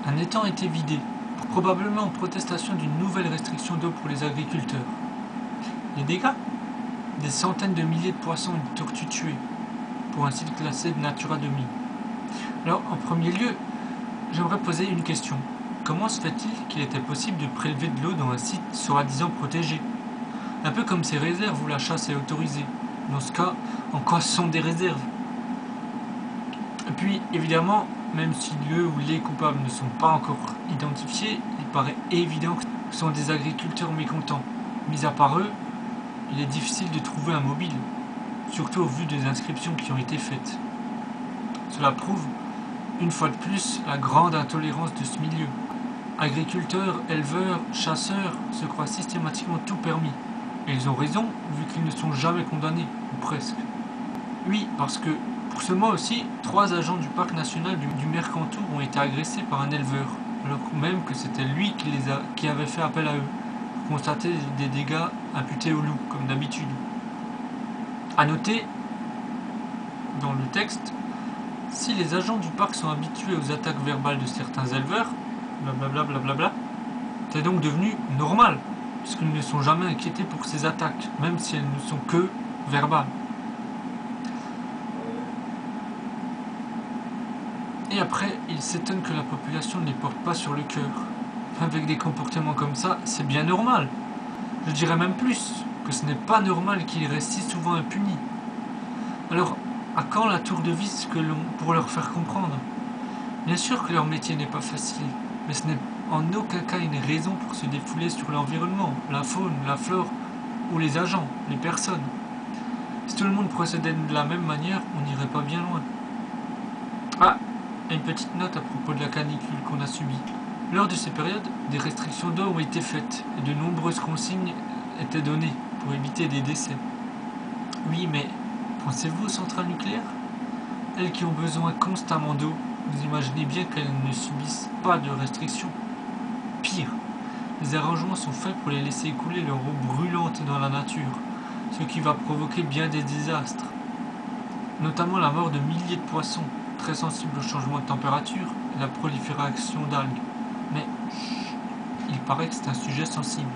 Un étang a été vidé, probablement en protestation d'une nouvelle restriction d'eau pour les agriculteurs. Les dégâts? Des centaines de milliers de poissons et de tortues tuées, pour un site classé de Natura 2000. Alors, en premier lieu, j'aimerais poser une question. Comment se fait-il qu'il était possible de prélever de l'eau dans un site soi-disant protégé? Un peu comme ces réserves où la chasse est autorisée. Dans ce cas, en quoi sont des réserves? Et puis, évidemment, même si le ou les coupables ne sont pas encore identifiés, il paraît évident que ce sont des agriculteurs mécontents. Mis à part eux, il est difficile de trouver un mobile, surtout au vu des inscriptions qui ont été faites. Cela prouve, une fois de plus, la grande intolérance de ce milieu. Agriculteurs, éleveurs, chasseurs se croient systématiquement tout permis. Et ils ont raison, vu qu'ils ne sont jamais condamnés, ou presque. Oui, parce que, pour ce mois aussi, 3 agents du parc national du Mercantour ont été agressés par un éleveur, alors même que c'était lui qui avait fait appel à eux, pour constater des dégâts imputés au loup, comme d'habitude. A noter, dans le texte, si les agents du parc sont habitués aux attaques verbales de certains éleveurs, blablabla, blablabla, c'est donc devenu normal, puisqu'ils ne sont jamais inquiétés pour ces attaques, même si elles ne sont que verbales. Et après, ils s'étonnent que la population ne les porte pas sur le cœur. Avec des comportements comme ça, c'est bien normal. Je dirais même plus, que ce n'est pas normal qu'ils restent si souvent impunis. Alors, à quand la tour de vis pour leur faire comprendre? Bien sûr que leur métier n'est pas facile, mais ce n'est en aucun cas une raison pour se défouler sur l'environnement, la faune, la flore, ou les agents, les personnes. Si tout le monde procédait de la même manière, on n'irait pas bien loin. Ah, une petite note à propos de la canicule qu'on a subie. Lors de ces périodes, des restrictions d'eau ont été faites, et de nombreuses consignes étaient données pour éviter des décès. Oui, mais pensez-vous aux centrales nucléaires? Elles qui ont besoin constamment d'eau, vous imaginez bien qu'elles ne subissent pas de restrictions. Pire, les arrangements sont faits pour les laisser écouler leur eau brûlante dans la nature, ce qui va provoquer bien des désastres, notamment la mort de milliers de poissons, très sensibles au changement de température et la prolifération d'algues. Mais il paraît que c'est un sujet sensible.